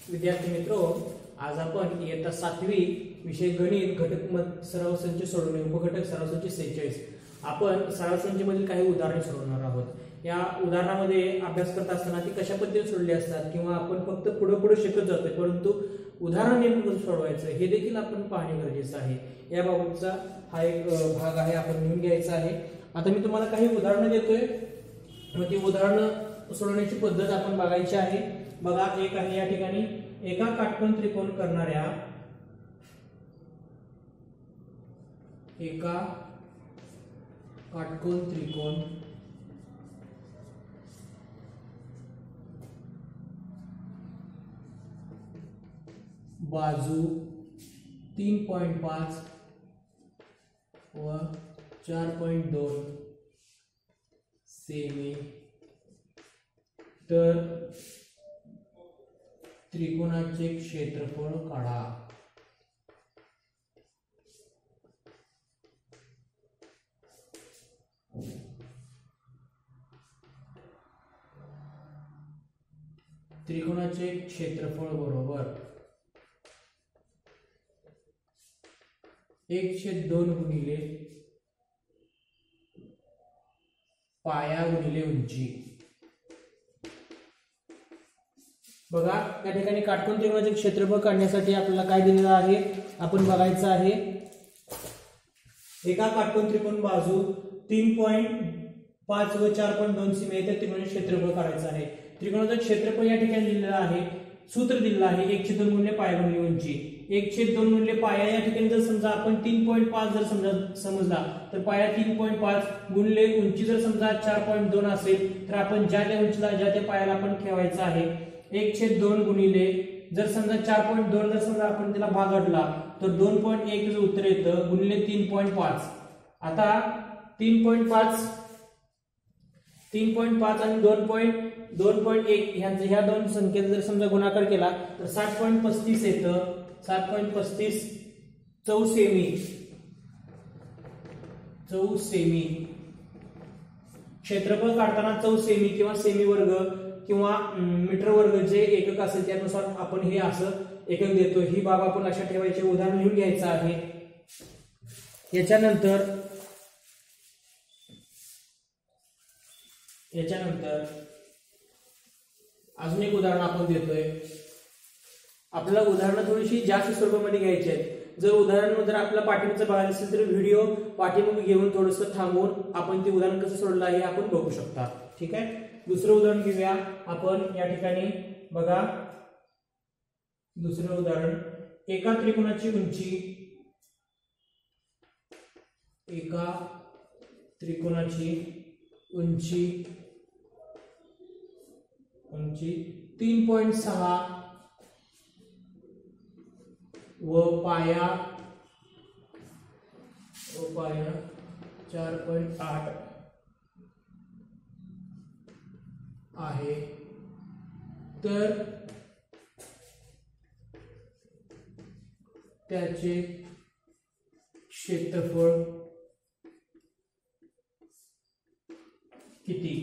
विद्यार्थी मित्रो, आज आपण इयत्ता 7वी विषय गणित घटक सराव संच सोडवणे उपघटक सराव संच 46 आपण सराव संच मधील काही उदाहरणे सोडवणार आहोत। या उदाहरणामध्ये अभ्यास करत असताना ती कशा पद्धतीने सोडली असतात किंवा आपण फक्त पुढे शिकत जातोय, परंतु उदाहरण नेमकं कसं सोडवायचं हे देखील आपण पाहणे गरजेचं आहे। याबाबतचा हा एक भाग आहे, आपण लिहून घ्यायचा आहे। आता मी तुम्हाला काही उदाहरणं देतोय, मग ती उदाहरणं सोडवण्याची पद्धत आपण बघायची आहे। बघा, एक आहे या ठिकाणी एका काटकोन त्रिकोण करणाऱ्या एका काटकोन त्रिकोण बाजू 3.5 व 4.2 सेमी, तर त्रिकोणाचे क्षेत्रफळ काढा। त्रिकोणाचे क्षेत्रफळ बरोबर 1/2 गुणिले पाया गुणिले उंची। बघा, या ठिकाणी काटकोन त्रिकोणाचे क्षेत्रफळ काढण्यासाठी आपल्याला काय दिलेलं आहे आपण बघायचं आहे। एका काटकोन त्रिकोण बाजू 3.5 व 4.2 सेमी आहे, तर त्रिकोणाचे क्षेत्रफळ काढायचं आहे। त्रिकोणाचं क्षेत्रफळ या ठिकाणी दिलेलं आहे, सूत्र दिलेलं आहे 1/2 गुणिले पाया गुणिले उंची। 1/2 गुणिले पाया या ठिकाणी जर समजा आपण 3.5 जर समजला तर पाया 3.5 गुणिले उंची जर समजा 4.2 असेल, तर आपण ज्या त्या उंचीला ज्या त्या पायाला आपण ठेवायचं आहे। 1/2 गुणिले जर समजा 4.2 जर समजा आपण त्याला भागाडला तर 2.1 चं उत्तर येतं गुणिले 3.5। आता 3.5 आणि 2.1 ह्या दोन संख्येचा जर समजा गुणाकार केला तर 7.35 येतं। 7.35 चौ सेमी क्षेत्रफळ काढताना चौ सेमी किंवा सेमी वर्ग किंवा मीटर वर्ग जे एकक असेल त्यानुसार आपण हे असं एकक देतो। ही बाब आपण लक्षात ठेवायची, उदाहरण लिहून घ्यायचं आहे। याच्यानंतर अजून एक उदाहरण आपण देतोय। आपल्याला उदाहरणं थोडीशी जास्त स्वरूपामध्ये घ्यायची आहेत। जर उदाहरण जर आपल्याला पाठीमागचं बघायचं असेल तर व्हिडिओ पाठीमागे घेऊन थोडंसं थांबवून आपण ते उदाहरण कसं सोडलं आहे आपण बघू शकता। ठीक आहे, दुसरं उदाहरण घेऊया आपण। या ठिकाणी बघा, दुसरं उदाहरण एका त्रिकोणाची उंची 3.6 व पाया 4.8 आहे, तर त्याचे क्षेत्रफळ किती?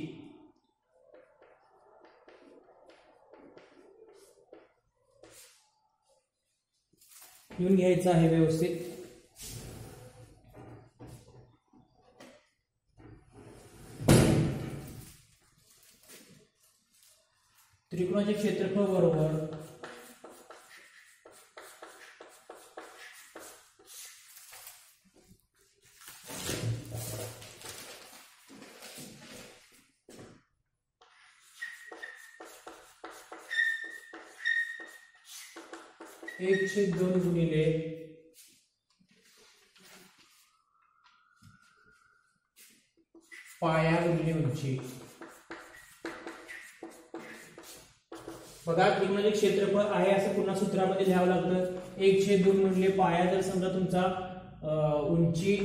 लिहून घ्यायचं आहे व्यवस्थित। त्रिकोणाचे क्षेत्रफळ बरोबर 1/2 गुणिले पाया गुणिले उंची। बघा, त्रिकोणाचे क्षेत्रफळ आहे असं पुन्हा सूत्रामध्ये लिहावं लागतं। 1/2 गुणिले पाया जर समजा तुमचा उंची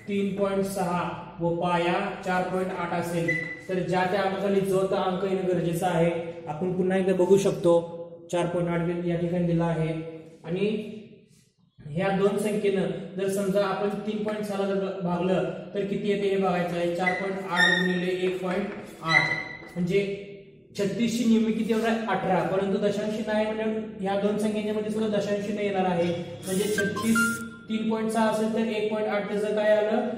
3.6 व पाया 4.8 असेल, तर ज्या त्या अंकाखाली जो तो अंक येणं गरजेचं आहे। आपण पुन्हा एकदा बघू शकतो, 4.8 या ठिकाणी दिला आहे। आणि ह्या दोन संख्येनं जर समजा आपण 3.6 ला जर भागलं तर किती येते हे बघायचं आहे। 4.8 गुणिले 1.8 म्हणजे 36ची निम्मी किती येणार आहे 18, परंतु दशांश नाही म्हणजे ह्या दोन संख्यांच्या मध्ये सुद्धा दशांश नाही येणार आहे, म्हणजे 36 3.6 असेल तर 1.8 त्याचं काय आलं,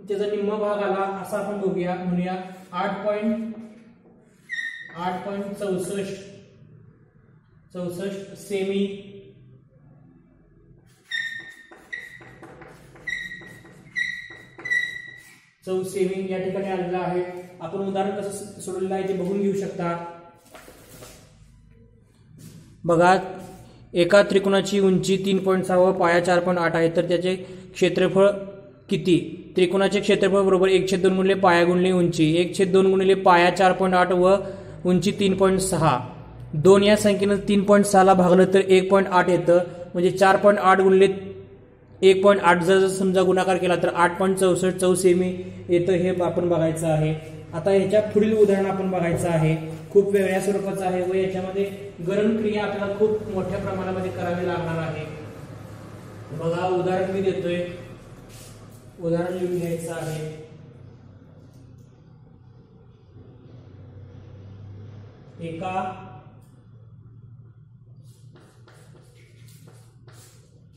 त्याचा निम्मा भाग आला असा आपण बघूया, म्हणूया 8.64 सेमी. सेमी या ठिकाणी आलेला आहे. आपण उदाहरण कसं सोडवलेलं आहे ते बघून घेऊ शकता. बघा, एका त्रिकोणाची उंची 3.6 व पाया 4.8 आहे, तर त्याचे क्षेत्रफळ किती? त्रिकोणाचे क्षेत्रफळ बरोबर 1/2 गुणिले पाया गुणिले उंची, 1/2 गुणिले पाया 4.8 व उंची 3.6. 2 या संख्येनं 3.6 ला भागलं तर 1.8 येतं, म्हणजे 4.8 गुणिले 1.8 जर समजा गुणाकार केला तर 8.64 चौसेमी येतं, हे आपण बघायचं आहे. आता ह्याच्या पुढील उदाहरण आपण बघायचं आहे, खूप वेगळ्या स्वरूपाचं आहे व याच्यामध्ये गणन क्रिया आपल्याला खूप मोठ्या प्रमाणामध्ये करावी लागणार आहे. बघा, उदाहरण मी देतोय, उदाहरण लिहून घ्यायचं आहे. एका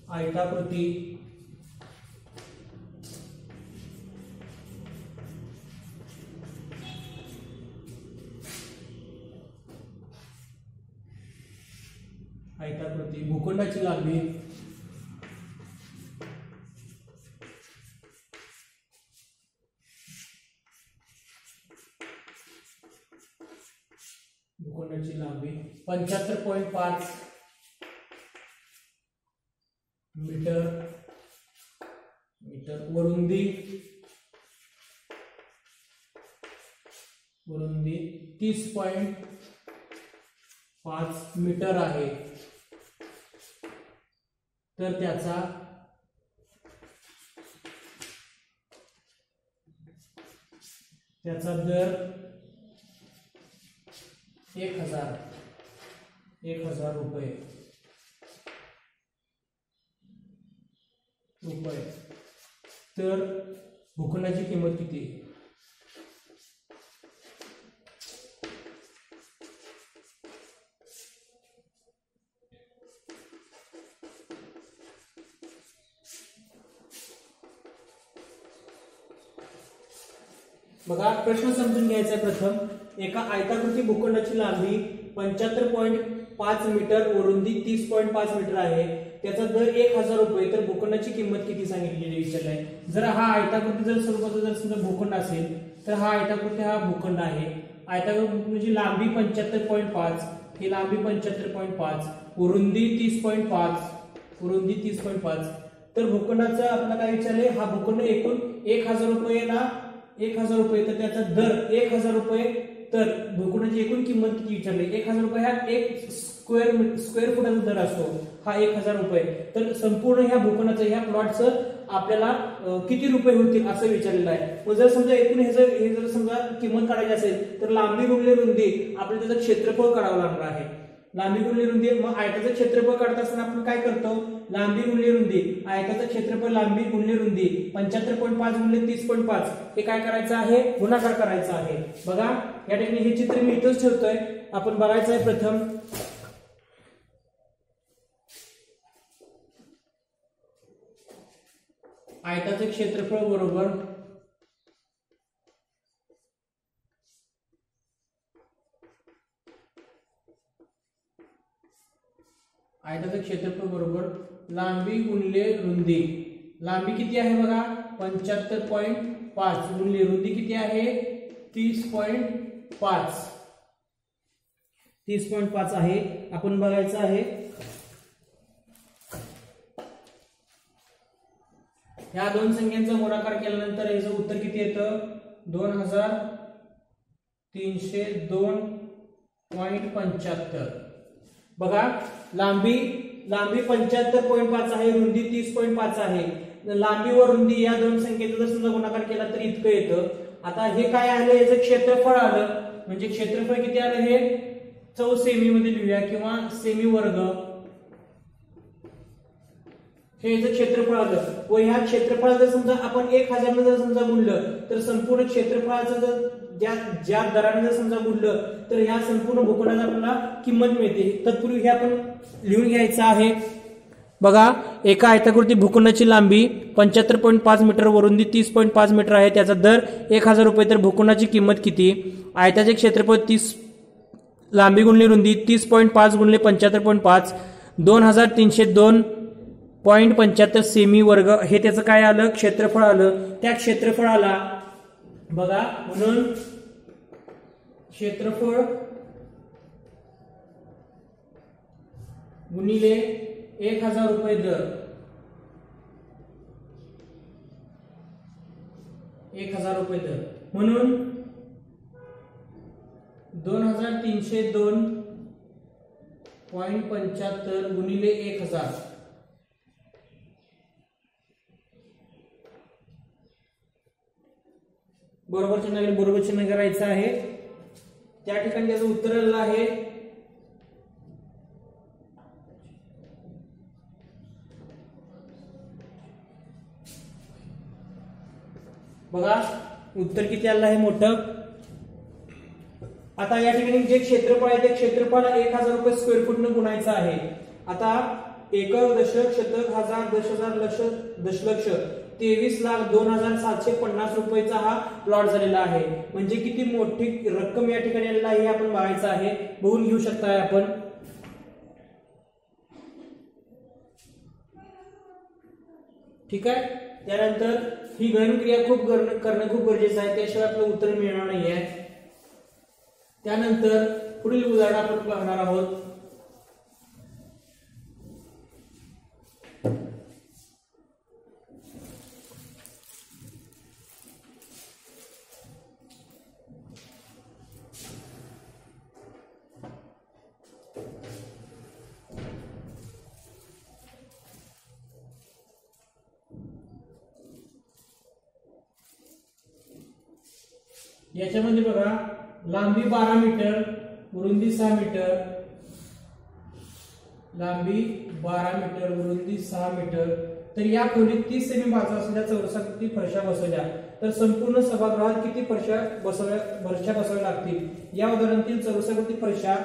आयताकृती भूखंडाची लांबी भूखंडाची लांबी 75.5 मीटर व रुंदी 30.5 मीटर आहे, तर त्याचा दर 1,000 रुपये. तर भूखंडाची किंमत किती? बघा, प्रश्न समजून घ्यायचा आहे. प्रथम, एका आयताकृती भूखंडाची लांबी 75.5 मीटर व रुंदी 30.5 मीटर आहे, त्याचा दर 1,000 रुपये, तर भूखंडाची किंमत किती सांगितलेली विचारली आहे. जर हा आयताकृती जर स्वरूपाचा जर समजा भूखंड असेल तर हा आयताकृती हा भूखंड आहे. आयताकृतीची लांबी 75.5, ही लांबी 75.5, रुंदी 30.5, तर भूखंडाचं आपल्याला काय विचारले, हा भूखंड एकूण 1,000 रुपयेला 1,000 रुपये, तर त्याचा दर 1,000 रुपये, तर भूखंडाची एकूण किंमत किती विचारली. 1,000 रुपये हा 1 स्क्वेअर फुटाचा दर असतो, हा 1,000 रुपये. तर संपूर्ण ह्या भूखंडाचं, ह्या प्लॉटचं आपल्याला किती रुपये होतील असं विचारलेलं आहे. मग जर समजा एकूण हे जर समजा किंमत काढायची असेल तर लांबी गुणिले रुंदी आपल्याला त्याचं क्षेत्रफळ काढावं लागणार आहे. लांबी गुणिले रुंदी, मग आयताचं क्षेत्रफळ काढत असताना आपण काय करतो, लांबी गुणिले रुंदी, आयताचं क्षेत्रफळ लांबी गुणिले रुंदी 75.5 गुणिले 30.5, हे काय करायचं आहे, गुणाकार करायचा आहे. बघा, या ठिकाणी हे चित्र मी इथंच ठेवतोय, आपण बघायचं आहे. प्रथम आयताचं क्षेत्रफळ बरोबर लांबी गुणिले रुंदी. लांबी किती आहे बघा, 75.5 गुणिले रुंदी किती आहे, 30.5 आहे. आपण बघायचं आहे, ह्या दोन संख्यांचा गुणाकार केल्यानंतर याचं उत्तर किती येतं, 2302.75. बघा, लांबी 75.5 आहे, रुंदी 30.5 आहे. लांबी व रुंदी या दोन संख्येचा जर समजा गुणाकार केला तर इतकं येतं. आता हे काय आलं, याचं क्षेत्रफळ आलं, म्हणजे क्षेत्रफळ किती आलं, हे चौसेमी मध्ये लिहूया किंवा सेमी वर्ग, हे याचं क्षेत्रफळ आलं. व ह्या क्षेत्रफळाचं समजा आपण 1,000 जर समजा गुणलं तर संपूर्ण क्षेत्रफळाचं जर ज्या दराने जर समजा गुणलं तर ह्या संपूर्ण भूखंडाला आपल्याला किंमत मिळते. तत्पूर्वी हे आपण लिहून घ्यायचं आहे. बघा, एका आयताकृती भूखंडाची लांबी 75.5 मीटर व रुंदी 30.5 मीटर आहे. त्याचा दर 1000 रुपये. तर भूखंडाची किंमत किती? आयताचे क्षेत्रफळ 30, लांबी गुणिले रुंदी 30.5 गुणिले 75.5, 2302.75 सेमी वर्ग हे त्याचं काय आलं? क्षेत्रफळ आलं. त्या क्षेत्रफळाला बघा, म्हणून क्षेत्रफळ गुणिले 1000 रुपये दर, 1000 रुपये दर, म्हणून 2302.75 गुणिले 1000 बरोबर चिन्ह करायचं आहे. त्या ठिकाणी त्याचं उत्तर आलेलं आहे बघा, उत्तर किती आलं आहे? मोठं. आता या ठिकाणी जे क्षेत्रफळ आहे ते क्षेत्रफळ 1000 रुपये स्क्वेअर फूटने गुणायचं आहे. आता एकक, दशक, शतक, हजार, 10,000, लक्ष, दशलक्ष, 23,02,750 रुपयाचा हा प्लॉट झालेला आहे. म्हणजे किती मोठी रक्कम या ठिकाणी आलेला आहे हे आपण बघायचं आहे. बघून घेऊ शकताय आपण. ठीक आहे. त्यानंतर ही गणनक्रिया करणं खूप गरजेचं आहे, त्याशिवाय आपलं उत्तर मिळणार नाही आहे. त्यानंतर पुढील उदाहरण आपण पाहणार आहोत. याच्यामध्ये बघा, लांबी 12 मीटर, रुंदी 6 मीटर, लांबी 12 मीटर, रुंदी 6 मीटर. तर या खोलीत 30 सेमी बाजू असलेल्या चौरसाकृती फरशा बसवल्या तर संपूर्ण सभागृहात किती फरशा बसवाव्या लागतील? या उदाहरणातील चौरसाकृती फरशा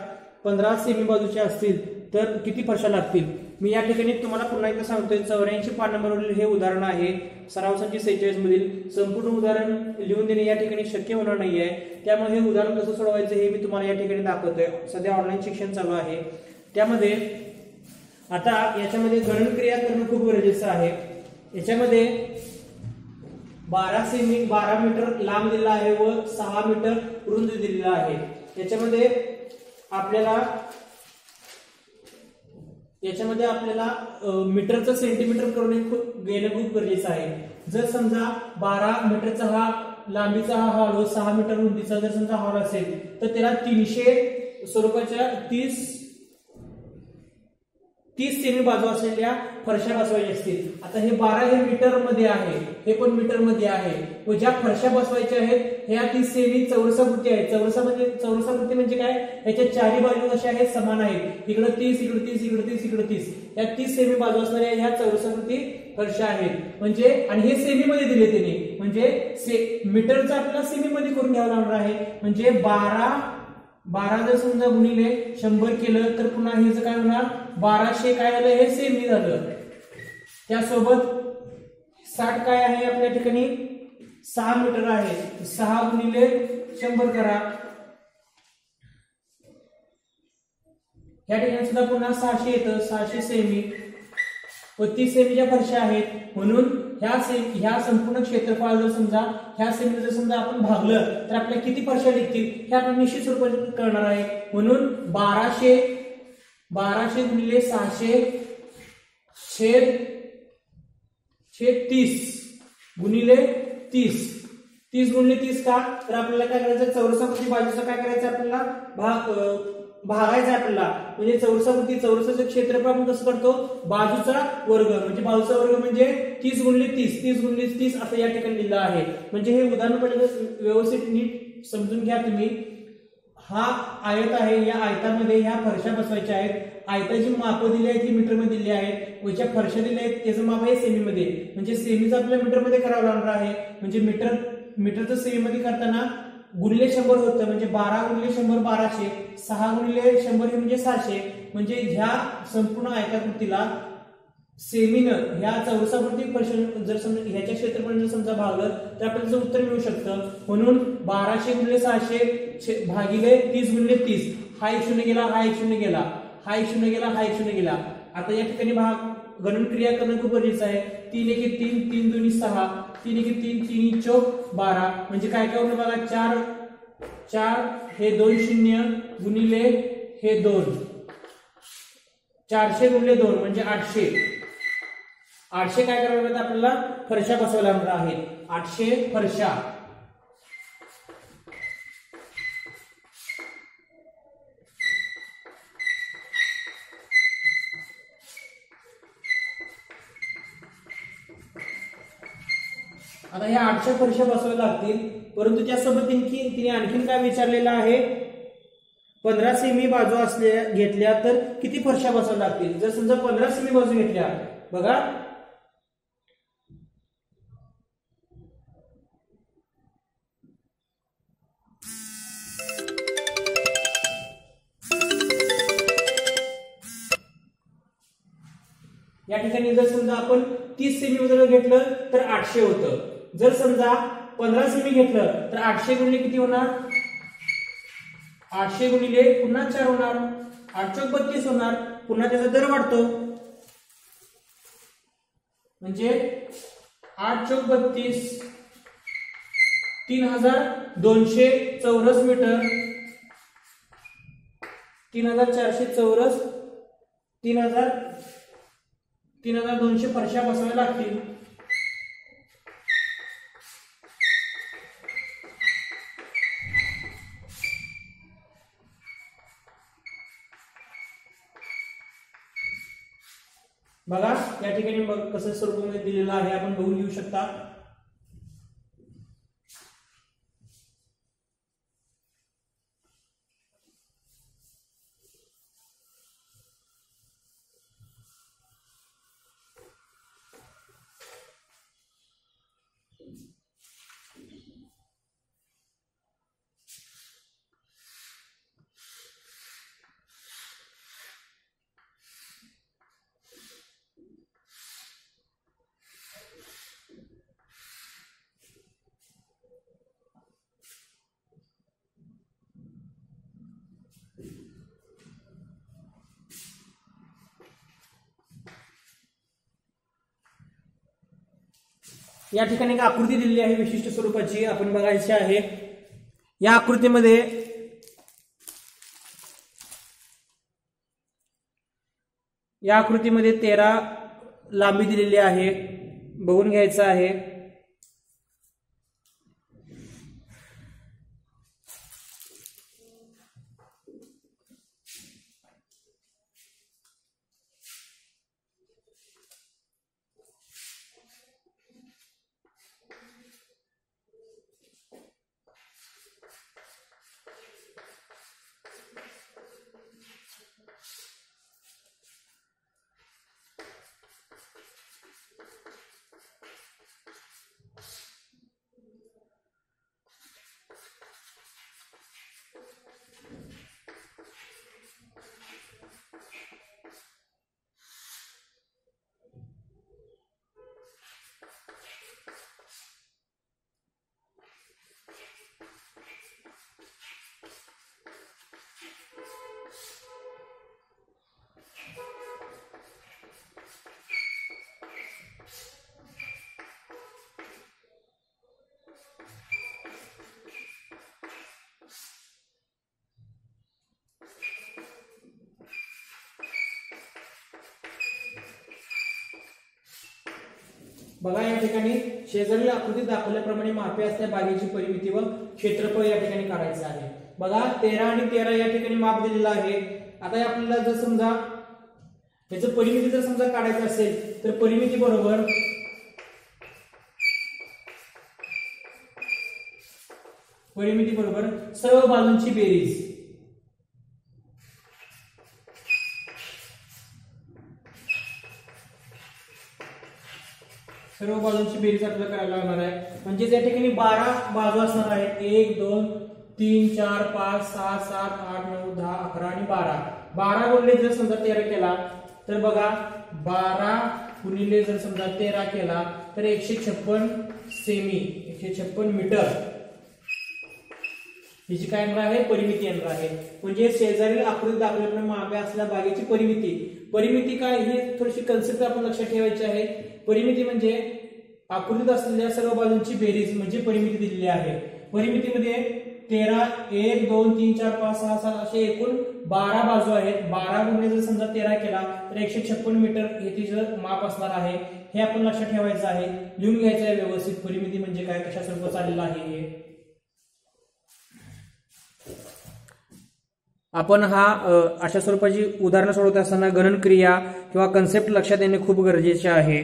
15 सेमी बाजूच्या असतील तर किती फरशा लागतील? मी या ठिकाणी तुम्हाला पुन्हा एकदा सांगतोय, 84 पान नंबरवरील हे उदाहरण आहे. सराव संच 46 मधील संपूर्ण उदाहरण लिहून देणे या ठिकाणी शक्य होणार नाहीये. त्यामुळे हे उदाहरण कसं सोडवायचं हे मी तुम्हाला या ठिकाणी दाखवतोय. सध्या ऑनलाईन शिक्षण चालू आहे. त्यामध्ये आता याच्यामध्ये गणनक्रिया करणं खूप गरजेचं आहे. याच्यामध्ये 12 मीटर लांब दिलेला आहे व 6 मीटर रुंद दिलेला आहे. याच्यामध्ये आपल्याला मीटरचं सेंटीमीटर करून घेणं खूप गरजेचं आहे. जर समजा 12 मीटरचा हा लांबीचा हा हॉल व 6 मीटर रुंदीचा जर समजा हॉल असेल तर त्याला 300 स्वरूपाच्या 30 सेमी बाजू असलेल्या फरशा बसवायच्या असतील. आता हे 12 हे मीटर मध्ये आहे, हे पण मीटर मध्ये आहे व ज्या फरशा बसवायच्या आहेत ह्या 30 सेमी चौरसाकृती आहेत. चौरसाकृती म्हणजे काय? याच्या चारी बाजू कशा आहेत? समान आहेत. इकडे 30, इकडे 30, इकडे 30, इकडे 30, या 30 सेमी बाजू असणाऱ्या ह्या चौरसाकृती फरशा आहेत. म्हणजे आणि हे सेमी मध्ये दिले त्यांनी, म्हणजे मीटरचा आपल्याला सेमी मध्ये करून घ्यावं लागणार आहे. म्हणजे 12 जर समजा गुणिले 100 केलं तर पुन्हा हे काय होणार? 1200 काय झालं? हे सेमी झालं. त्यासोबत 60 काय आहे आपल्या ठिकाणी? 6 मीटर आहे. 6 गुणिले 100 करा. या ठिकाणी सुद्धा पुन्हा 600 येतं. 600 सेमी व 30 सेमीच्या फरशा आहेत. म्हणून ह्या संपूर्ण क्षेत्रफळ जर समजा ह्या सेमी जर समजा आपण भागलं तर आपल्याला किती फरशा निघतील हे आपण निश्चित स्वरूपात करणार आहे. म्हणून 1200 गुणिले 600 छेद 30 गुणिले 30 गुणिले 30 का? तर आपल्याला काय करायचं? चौरसाकृती बाजूचं काय करायचं? आपल्याला भागायचं आपल्याला. म्हणजे चौरसाचं क्षेत्रफळ आपण कसं करतो? बाजूचा वर्ग, म्हणजे बाजूचा वर्ग म्हणजे 30 गुणिले 30 असं या ठिकाणी लिहिलं आहे. म्हणजे हे उदाहरण पहिले व्यवस्थित नीट समजून घ्या तुम्ही. हा आयत आहे, या आयतामध्ये ह्या फरशा बसवायच्या आहेत. आयताची माप दिली आहेत ती मीटर मध्ये दिली आहेत व ज्या फरशा दिल्या आहेत त्याचं माप आहे सेमी मध्ये. म्हणजे सेमीचं आपल्याला मीटर मध्ये करावं लागणार आहे. म्हणजे मीटरचं सेमी मध्ये करताना गुणिले 100 होतं, म्हणजे 12 गुणिले 100 1200, 6 गुणिले 100 हे म्हणजे 600. म्हणजे ह्या संपूर्ण आयताकृतीला सेमीनं ह्या चौरसावरती जर समजा ह्याच्या क्षेत्रफळ जर समजा भागलं तर आपल्याला त्याचं उत्तर मिळू शकतं. म्हणून 1200 गुणिले 600 भागिले 30 गुणिले 30, हा एक शून्य गेला, हा एक शून्य गेला, हा एक शून्य गेला, हा एक शून्य गेला. आता या ठिकाणी गणन क्रिया करणं खूप गरजेचं आहे. 3 1 3, 3 2 6, 3 1 3, 3 4 12. म्हणजे काय काय होतं बघा, 4 हे 2 शून्य गुणिले हे 2, 400 गुणिले 2 म्हणजे 800. 800 काय करावं लागतं आपल्याला, फरशा बसवायला लागणार आहेत. 800 फरशा. आता ह्या 800 फरशा बसवायला लागतील. परंतु त्यासोबत तिने आणखीन काय विचारलेलं आहे, 15 सेमी बाजू घेतल्या तर किती फरशा बसवायला लागतील. जर समजा 15 सेमी बाजू घेतल्या, बघा या ठिकाणी जर समजा आपण 30 सेमी वजन घेतलं तर 800 होतं. जर समजा 15 सेमी घेतलं तर 800 गुणिले किती होणार, 800 गुणिले पुन्हा 4 होणार, 8 चौक 32 होणार. पुन्हा त्याचा दर वाढतो, म्हणजे 8 चौक 32, 3200 चौरस मीटर, 3400 चौरस, 3200 फरशा बसवायला लागतील. बघा या ठिकाणी कसं स्वरूपामध्ये दिलेलं आहे, आपण बघून घेऊ शकता. या ठिकाणी एक आकृती दिलेली आहे विशिष्ट स्वरूपाची, आपण बघायची आहे. या आकृतीमध्ये या आकृतीमध्ये 13 लांबी दिलेली आहे, बघून घ्यायचं आहे. बघा या ठिकाणी शेजारील आकृतीत दाखवल्याप्रमाणे मापे असलेल्या बागेची परिमिती व क्षेत्रफळ या ठिकाणी काढायचं आहे. बघा 13 आणि 13 या ठिकाणी माप दिलेला आहे. आता आपल्याला जर समजा याचं परिमिती जर समजा काढायचं असेल तर परिमिती बरोबर सर्व बाजूंची बेरीज. सर्व बाजूंची बेरीज आपल्याला करायला लागणार आहे. म्हणजे त्या ठिकाणी 12 बाजू असणार आहेत. 1 2 3 4 5 6 7 8 9 10 11 आणि 12. 12 गुणिले जर समजा 13 केला तर बघा 12 गुणिले जर समजा 13 केला तर 156 सेमी 156 मीटर ही जी काय येणार आहे परिमिती येणार आहे. म्हणजे शेजारील आकृतीत दाखवल्याप्रमाणे मागे असलेल्या बागेची परिमिती काय ही थोडीशी कन्सेप्ट आपण लक्षात ठेवायची आहे. परिमिती म्हणजे आकृतीत असलेल्या सर्व बाजूंची बेरीज म्हणजे परिमिती दिलेली आहे. परिमितीमध्ये 13 1 2 3 4 5 6 7 असे एकूण 12 बाजू आहेत. 12 गुणिले जर समजा 13 केला तर 156 मीटर हे तिचं माप असणार आहे. हे आपण लक्षात ठेवायचं आहे. लिहून घ्यायचं आहे व्यवस्थित. परिमिती म्हणजे काय कशा स्वरूपात आलेलं आहे हे आपण अशा स्वरूपाची उदाहरणं सोडवत असताना गणन क्रिया किंवा कन्सेप्ट लक्षात येणे खूप गरजेचे आहे.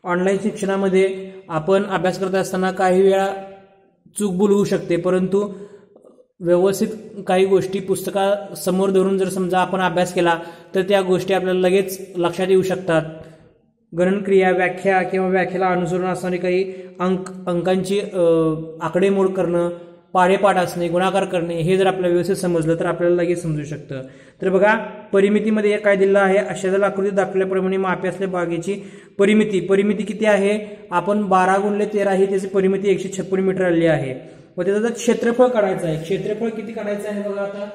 ऑनलाईन शिक्षणामध्ये आपण अभ्यास करत असताना काही वेळा चूकभूल होऊ शकते, परंतु व्यवस्थित काही गोष्टी पुस्तकासमोर धरून जर समजा आपण अभ्यास केला तर त्या गोष्टी आपल्याला लगेच लक्षात येऊ शकतात. गणन क्रिया व्याख्या किंवा व्याख्याला अनुसरून असणारी काही अंकांची आकडेमोड करणं, पाढेपाठ असणे, गुणाकार करणे हे जर आपल्याला व्यवस्थित समजलं तर आपल्याला लगेच समजू शकतं. तर बघा परिमितीमध्ये काय दिलं आहे, अशा आकृतीत दाखवल्याप्रमाणे मापे असलेल्या बागेची परिमिती किती आहे, आपण 12 गुणिले 13 ही त्याची परिमिती 156 मीटर आलेली आहे. व त्याचं क्षेत्रफळ काढायचं आहे. क्षेत्रफळ किती काढायचं आहे बघा आता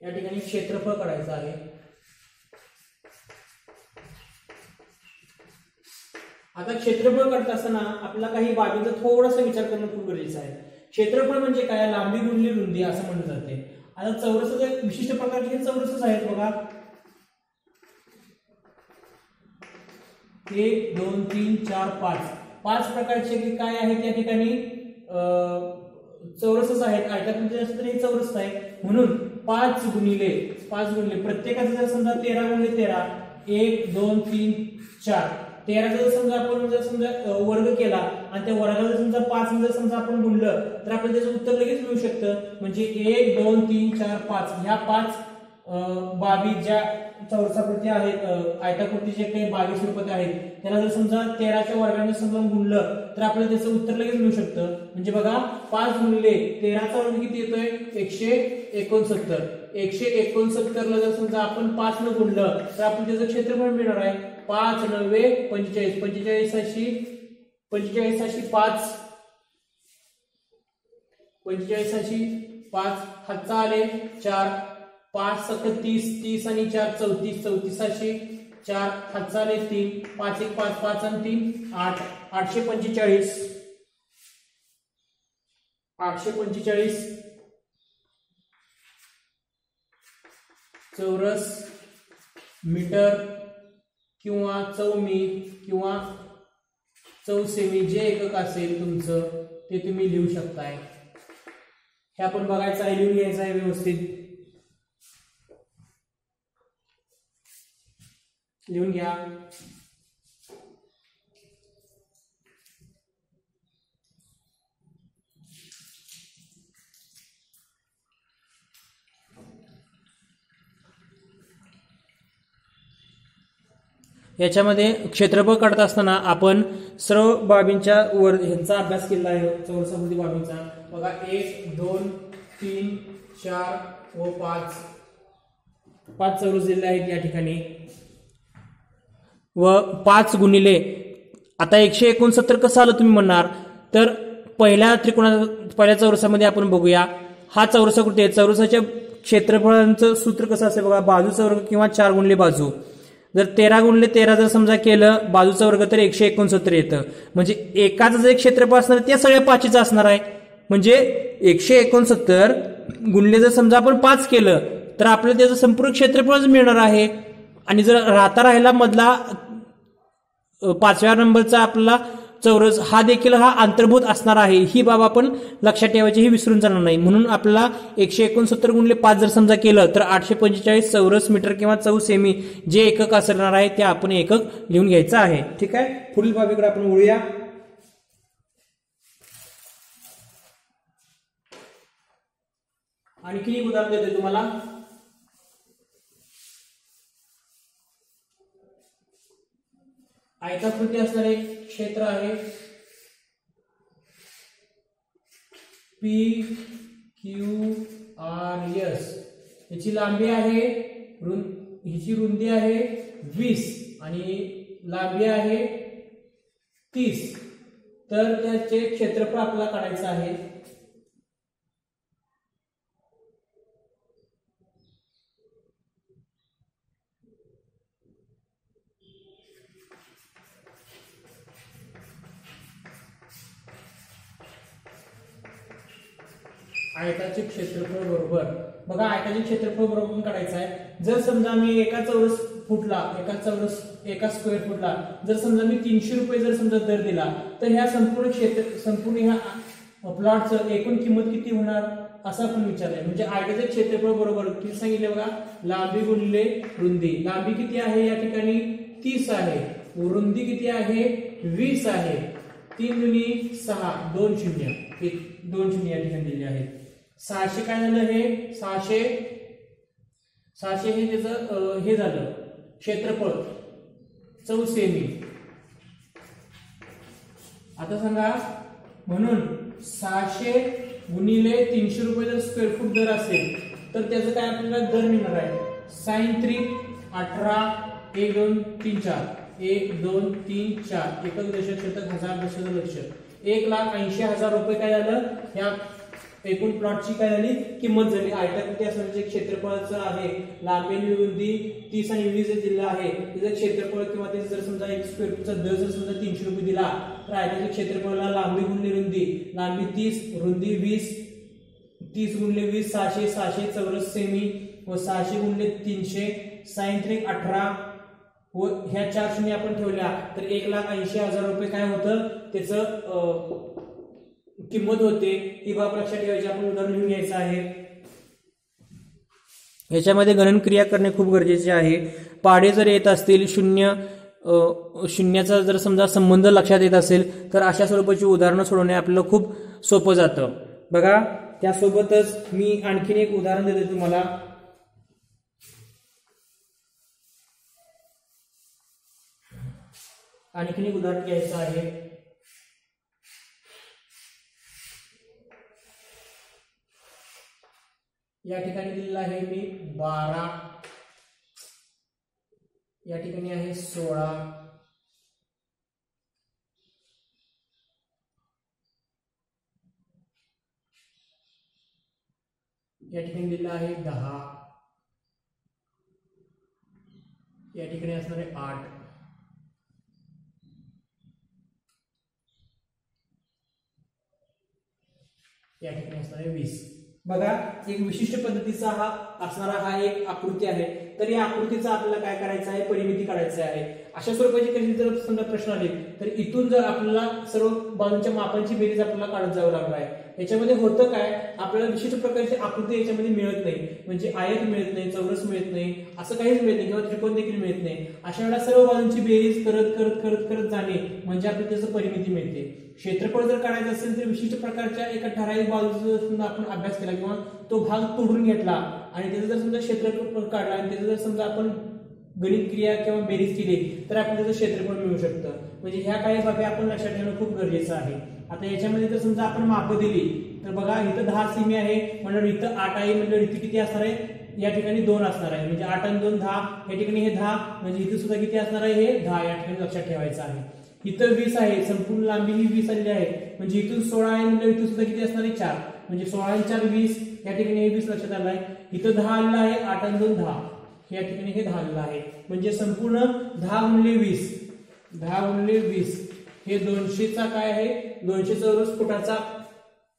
या ठिकाणी क्षेत्रफळ काढायचं आहे. आता क्षेत्रफळ करत असताना आपल्याला काही बाबींचा थोडासा विचार करणं खूप गरजेचं आहे. क्षेत्रफळ म्हणजे काय, लांबी गुणिले रुंदी असं म्हटलं जाते. आता चौरसाचे विशिष्ट प्रकारचे चौरसच आहेत बघा. 1 2 3 4 5 प्रकारचे काय आहेत या ठिकाणी चौरसच आहेत. आयताकृती असतं तर हे चौरस आहे. म्हणून 5 गुणिले प्रत्येकाचं जर समजा 13 गुणिले 13 1 2 3 4 13 जर समजा आपण जर समजा वर्ग केला आणि त्या वर्गाला जर समजा 5 जर समजा आपण गुणलं तर आपल्याला त्याचं उत्तर लगेच मिळू शकतं. म्हणजे 1 2 3 4 5 ह्या 5 बाबी ज्या चौरसाकृती आहेत, आयताकृतीचे काही बाबी स्वरूपात आहेत, त्याला जर समजा 13च्या वर्गाने समजा गुणलं तर आपल्याला त्याचं उत्तर लगेच मिळू शकतं. म्हणजे बघा 5 गुणिले 13चा वर्ग किती येतोय 169. 169 ला जर समजा आपण 5 न गुणलं तर आपण त्याचं क्षेत्रफळ मिळणार आहे 5 9 45 45 हातचा आले 4 5 7 30 आणि 4 34 4 हातचा आले 3 5 1 5 5 आणि 3 8 845 चौरस मीटर किंवा चौमी किंवा चौसेमी जे एकक असेल तुमचं ते तुम्ही लिहू शकताय. हे आपण बघायचं आहे, लिहून घ्यायचं आहे व्यवस्थित. लिहून घ्या. याच्यामध्ये क्षेत्रफळ काढत असताना आपण सर्व बाबींच्या ह्यांचा अभ्यास केला आहे. चौरसाकृती बाबींचा बघा 1 2 3 4 व 5 चौरस दिलेले आहेत या ठिकाणी. व 5 गुणिले आता 169 कसं आलं तुम्ही म्हणणार, तर पहिल्या चौरसामध्ये आपण बघूया. हा चौरसाकृती आहे. चौरसाच्या क्षेत्रफळांचं सूत्र कसं असेल बघा, बाजूचा वर्ग किंवा 4 गुणिले बाजू. जर 13 गुणिले 13 जर समजा केलं बाजूचा वर्ग तर 169 येतं. म्हणजे एकाचं जे क्षेत्रफळ असणार त्या सगळ्या 5च असणार आहे. म्हणजे 169 गुणले जर समजा आपण 5 केलं तर आपल्याला त्याचं संपूर्ण क्षेत्रफळच मिळणार आहे. आणि जर राहिला मधला 5व्या नंबरचा आपला चौरस हा देखील अंतर्भूत असणार आहे. ही बाब आपण लक्षात ठेवायची, ही विसरून जाणार नाही. म्हणून आपल्याला 169 गुणिले 5 जर समजा केलं तर 845 चौरस मीटर किंवा चौसेमी जे एकक असणार आहे ते आपण एकक लिहून घ्यायचं आहे. ठीक आहे, पुढील बाबीकडे आपण वळूया. आणखी एक उदाहरण देतोय तुम्हाला. आयताकृती असणारे क्षेत्र आहे पी क्यू आर एस. याची लांबी आहे हिची रुंदी आहे 20 आणि लांबी आहे 30. तर त्याचे क्षेत्रफळ आपल्याला काढायचं आहे. आयताचे क्षेत्रफळ बरोबर बघा आयताचे क्षेत्रफळ बरोबर काढायचं आहे. जर समजा मी एका स्क्वेअर फुटला जर समजा मी 300 रुपये जर समजा दर दिला तर ह्या संपूर्ण ह्या प्लॉटचं एकूण किंमत किती होणार असं आपण विचारलंय. म्हणजे आयताचे क्षेत्रफळ बरोबर किती सांगितले बघा, लांबी गुणिले रुंदी. लांबी किती आहे या ठिकाणी 30 आहे, रुंदी किती आहे 20 आहे. 3 दुनी 6 2 शून्य 2 शून्य या ठिकाणी दिले आहेत. 600 काय झालं हे 600 हे त्याचं हे झालं क्षेत्रफळ 4 सेमी. आता सांगा म्हणून 600 गुणिले 300 रुपये जर स्क्वेअर फूट दर असेल तर त्याचं काय आपल्याला दर मिळणार आहे sin 3 18 1 2 3 4 1 2 3 4 एकक दशक शतक हजार दशक लक्ष 1,80,000 रुपये काय झालं या एकूण प्लॉटची काय झाली किंमत झाली. आयताकृती असणारे जे क्षेत्रफळाचं आहे लांबी आणि रुंदी 30 आणि 20 दिलेलं आहे त्याचं क्षेत्रफळ किंवा त्याचं जर समजा एक स्क्वेअर फूटचा दर जर समजा 300 रुपये दिला तर आयताच्या क्षेत्रफळाला लांबी गुणिले रुंदी, लांबी 30 रुंदी 20, 30 गुणिले 20 600 600 चौरस सेमी व 600 गुणिले 300 sin 3 18 व ह्या 4 शून्य आपण ठेवल्या तर 1,80,000 रुपये काय होतं त्याचं किंमत होते. ही बाब लक्षात ठेवायची. आपण उदाहरण लिहून घ्यायचं आहे. याच्यामध्ये गणन क्रिया करणे खूप गरजेचे आहे. पाढे जर येत असतील शून्याचा जर समजा संबंध लक्षात येत असेल तर अशा स्वरूपाची उदाहरणं सोडवणे आपल्याला खूप सोपं जातं. बघा त्यासोबतच मी आणखीन एक उदाहरण देतो तुम्हाला. आणखीन एक उदाहरण घ्यायचं आहे. या ठिकाणी दिलेला आहे मी 12, या ठिकाणी आहे 16, या ठिकाणी दिलेला आहे 10, या ठिकाणी असणार आहे 8, या ठिकाणी असणार आहे 20. बघा एक विशिष्ट पद्धतीचा हा असणारा हा एक आकृती आहे. तर या आकृतीचा आपल्याला काय करायचं आहे परिमिती काढायची आहे. अशा स्वरूपाची कधी जर समजा प्रश्न आले तर इथून जर आपल्याला सर्व बाजूंच्या मापांची बेरीज आपल्याला काढत जावं लागणार आहे. याच्यामध्ये होतं काय आपल्याला विशिष्ट प्रकारची आकृती याच्यामध्ये मिळत नाही. म्हणजे आयत मिळत नाही, चौरस मिळत नाही, असं काहीच मिळत नाही किंवा त्रिकोण देखील मिळत नाही. अशा वेळेला सर्व बाजूंची बेरीज करत करत करत करत जाणे म्हणजे आपल्याला त्याचं परिमिती मिळते. क्षेत्रफळ जर काढायचं असेल तर विशिष्ट प्रकारच्या एका ठराविक बाजूचा समजा आपण अभ्यास केला किंवा तो भाग तोडून घेतला आणि त्याचं जर समजा क्षेत्रफळ काढला आणि त्याचं जर समजा आपण गणित क्रिया किंवा बेरीज केली तर आपल्याला त्याचं क्षेत्रफळ मिळू शकतं. म्हणजे ह्या काही बाबी आपण लक्षात ठेवणं खूप गरजेचं आहे. आता याच्यामध्ये जर समजा आपण माप दिली तर बघा इथं 10 सेमी आहे म्हणजे इथं 8 आहे म्हणजे इथे किती असणार आहे या ठिकाणी 2 असणार आहे. म्हणजे 8 आणि 2 10, या ठिकाणी हे 10 म्हणजे इथे सुद्धा किती असणार आहे हे 10 या ठिकाणी लक्षात ठेवायचं आहे. इथं 20 आहे, संपूर्ण लांबी ही 20 आलेली आहे म्हणजे इथून 16 आहे म्हणजे इथून सुद्धा किती असणार आहे 4 म्हणजे 16 आणि 4 20, या ठिकाणी हे 20 लक्षात आलं आहे. इथं 10 आलेलं आहे, 8 आणि 2 10, या ठिकाणी हे 10 आलेलं आहे म्हणजे संपूर्ण 10 गुणिले 20 10 गुणिले 20 हे 200चा काय आहे 200 चौरस फुटाचा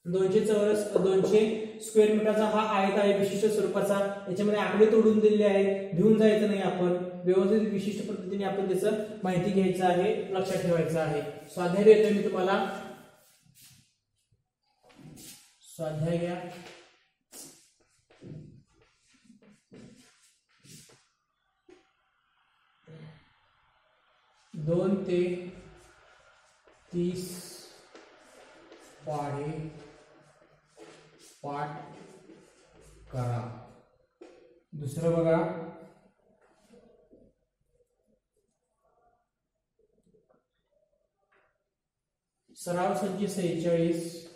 200 चौरस 200 स्क्वेअर मीटरचा हा आयत आहे विशिष्ट स्वरूपाचा. याच्यामध्ये आकडे तोडून दिलेले आहेत, भिवून जायचं नाही, आपण व्यवस्थित विशिष्ट पद्धतीने आपण त्याचं माहिती घ्यायचं आहे, लक्षात ठेवायचं आहे. स्वाध्याय देतोय मी तुम्हाला, स्वाध्याय घ्या. दोन ते 30 पाढे पाठ करा. दुसरं बघा सराव संच 46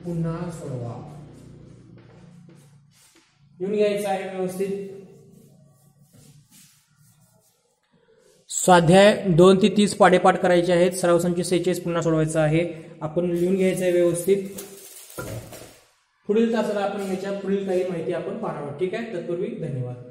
पुन्हा सोडवा. लिहून घ्यायचं आहे व्यवस्थित. स्वाध्याय 2 ते 30 पाडेपाठ करायचे आहेत. सराव संच 46 पुन्हा सोडवायचा आहे. आपण लिहून घ्यायचं आहे व्यवस्थित. पुढील तासाला आपण याच्या पुढील काही माहिती आपण पाहणार आहोत. ठीक आहे. तत्पूर्वी धन्यवाद.